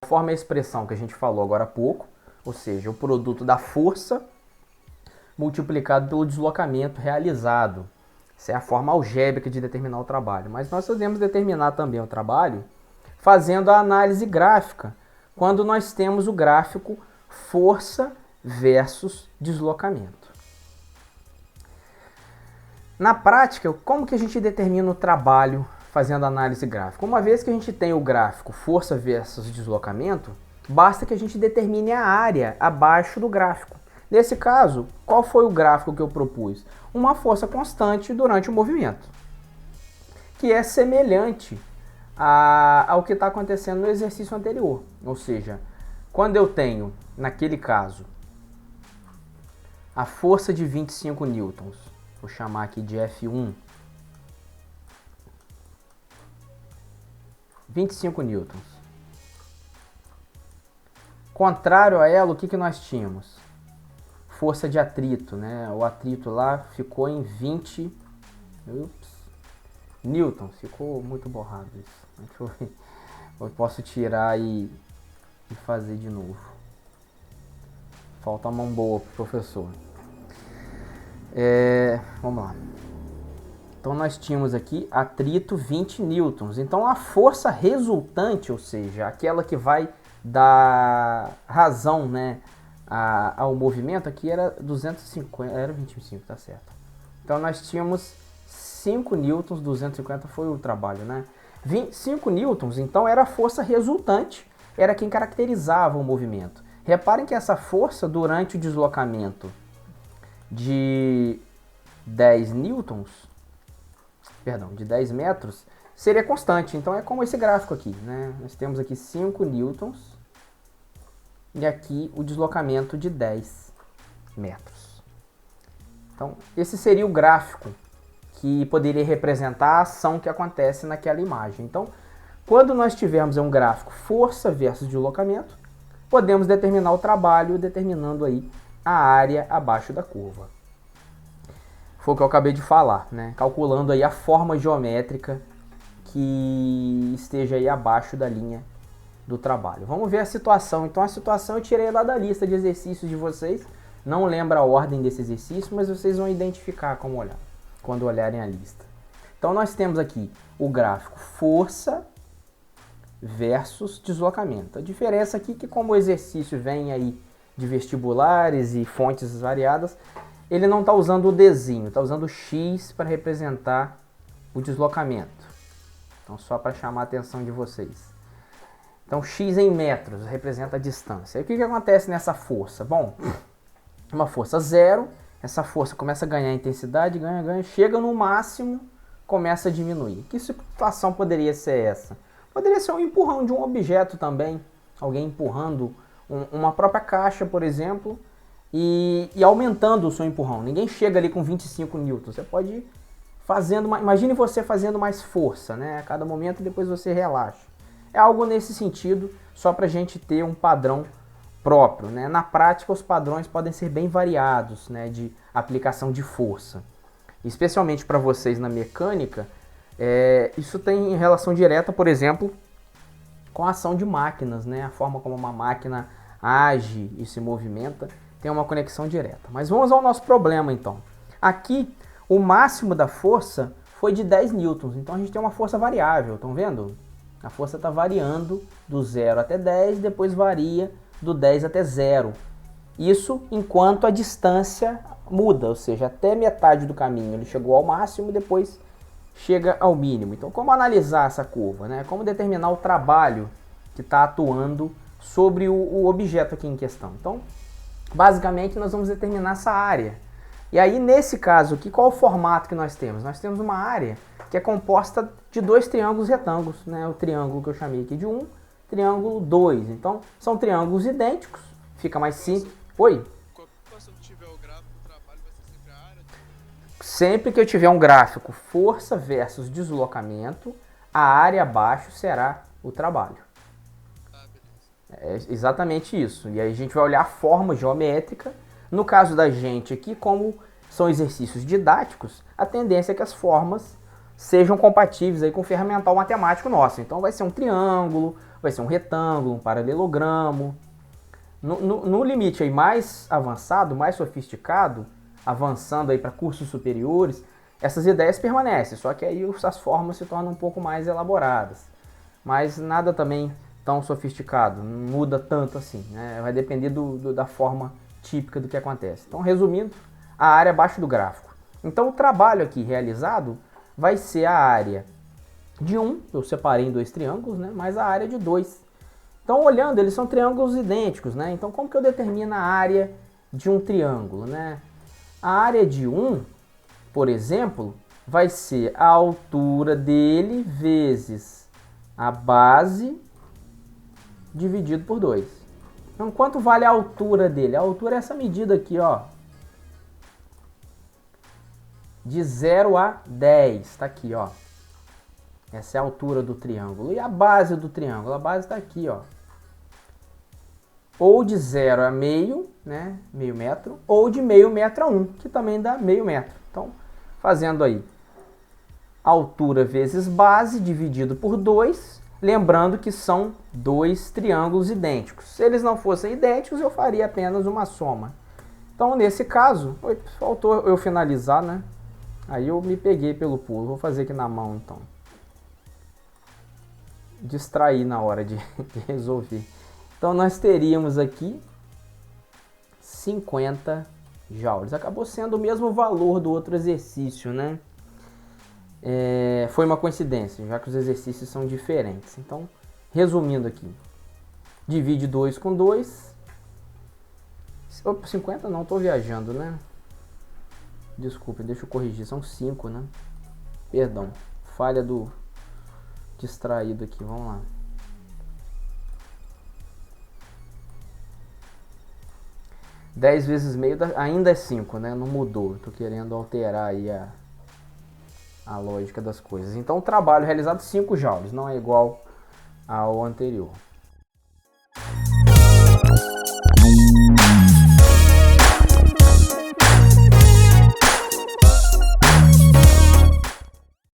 Conforme a expressão que a gente falou agora há pouco, ou seja, o produto da força multiplicado pelo deslocamento realizado. Essa é a forma algébrica de determinar o trabalho. Mas nós podemos determinar também o trabalho fazendo a análise gráfica, quando nós temos o gráfico força versus deslocamento. Na prática, como que a gente determina o trabalho fazendo análise gráfica? Uma vez que a gente tem o gráfico força versus deslocamento, basta que a gente determine a área abaixo do gráfico. Nesse caso, qual foi o gráfico que eu propus? Uma força constante durante o movimento, que é semelhante ao que está acontecendo no exercício anterior. Ou seja, quando eu tenho, naquele caso, a força de 25 newtons, vou chamar aqui de F1, 25 newtons. Contrário a ela, o que nós tínhamos? Força de atrito, né? O atrito lá ficou em 20 newtons. Ficou muito borrado isso. Deixa eu ver. Eu posso tirar e fazer de novo. Falta a mão boa pro professor. Vamos lá. Então nós tínhamos aqui atrito 20 newtons. Então a força resultante, ou seja, aquela que vai dar razão, né, ao movimento, aqui era 250, era 25, tá certo. Então nós tínhamos 5 newtons, 250 foi o trabalho, né? 5 newtons, então era a força resultante, era quem caracterizava o movimento. Reparem que essa força durante o deslocamento de 10 newtons, perdão, de 10 metros, seria constante. Então é como esse gráfico aqui, né? Nós temos aqui 5 newtons e aqui o deslocamento de 10 metros. Então esse seria o gráfico que poderia representar a ação que acontece naquela imagem. Então, quando nós tivermos um gráfico força versus deslocamento, podemos determinar o trabalho determinando aí a área abaixo da curva. Foi o que eu acabei de falar, né? Calculando aí a forma geométrica que esteja aí abaixo da linha do trabalho. Vamos ver a situação. Então a situação eu tirei lá da lista de exercícios de vocês. Não lembro a ordem desse exercício, mas vocês vão identificar como olhar quando olharem a lista. Então nós temos aqui o gráfico força versus deslocamento. A diferença aqui é que como o exercício vem aí de vestibulares e fontes variadas, ele não está usando o Dzinho, está usando o X para representar o deslocamento. Então só para chamar a atenção de vocês. Então X em metros representa a distância. E o que acontece nessa força? Bom, uma força zero, essa força começa a ganhar intensidade, ganha, chega no máximo, começa a diminuir. Que situação poderia ser essa? Poderia ser um empurrão de um objeto também, alguém empurrando uma própria caixa, por exemplo, e aumentando o seu empurrão. Ninguém chega ali com 25 newtons, você pode ir fazendo, imagine você fazendo mais força, né? A cada momento, depois você relaxa. É algo nesse sentido, só para a gente ter um padrão próprio, né? Na prática, os padrões podem ser bem variados, né, de aplicação de força. Especialmente para vocês na mecânica, isso tem relação direta, por exemplo, com a ação de máquinas, né? A forma como uma máquina age e se movimenta tem uma conexão direta. Mas vamos ao nosso problema, então. Aqui, o máximo da força foi de 10 newtons, então a gente tem uma força variável, estão vendo? A força está variando do 0 até 10, depois varia do 10 até 0. Isso enquanto a distância muda, ou seja, até metade do caminho ele chegou ao máximo, depois chega ao mínimo. Então, como analisar essa curva, né? Como determinar o trabalho que está atuando sobre o objeto aqui em questão? Então, basicamente, nós vamos determinar essa área. E aí, nesse caso aqui, qual o formato que nós temos? Nós temos uma área que é composta de dois triângulos retângulos, né? O triângulo que eu chamei aqui de 1, triângulo 2. Então, são triângulos idênticos, fica mais simples. Oi? Sempre que eu tiver um gráfico força versus deslocamento, a área abaixo será o trabalho. É exatamente isso. E aí a gente vai olhar a forma geométrica. No caso da gente aqui, como são exercícios didáticos, a tendência é que as formas sejam compatíveis aí com o ferramental matemático nosso. Então vai ser um triângulo, vai ser um retângulo, um paralelogramo. No limite aí mais avançado, mais sofisticado, avançando aí para cursos superiores, essas ideias permanecem, só que aí as formas se tornam um pouco mais elaboradas. Mas nada também tão sofisticado, não muda tanto assim, né? Vai depender da forma típica do que acontece. Então, resumindo, a área abaixo do gráfico. Então, o trabalho aqui realizado vai ser a área de 1, eu separei em 2 triângulos, né? Mais a área de 2. Então, olhando, eles são triângulos idênticos, né? Então, como que eu determino a área de um triângulo, né? A área de 1, por exemplo, vai ser a altura dele vezes a base dividido por 2. Então, quanto vale a altura dele? A altura é essa medida aqui, ó. De 0 a 10, tá aqui, ó. Essa é a altura do triângulo. E a base do triângulo? A base está aqui, ó. Ou de 0 a meio, né? Meio metro. Ou de meio metro a 1, que também dá meio metro. Então, fazendo aí altura vezes base dividido por 2. Lembrando que são 2 triângulos idênticos. Se eles não fossem idênticos, eu faria apenas uma soma. Então, nesse caso, faltou eu finalizar, né? Aí eu me peguei pelo pulo. Vou fazer aqui na mão, então. Distrair na hora de resolver. Então, nós teríamos aqui 50 joules. Acabou sendo o mesmo valor do outro exercício, né? Foi uma coincidência, já que os exercícios são diferentes. Então, resumindo aqui. Divide 2 com 2. 50 não, estou viajando, né? Desculpe, deixa eu corrigir. São 5, né? Perdão. Falha do distraído aqui. Vamos lá. 10 vezes meio ainda é 5, né? Não mudou. Estou querendo alterar aí a lógica das coisas. Então, o trabalho realizado 5 joules, não é igual ao anterior.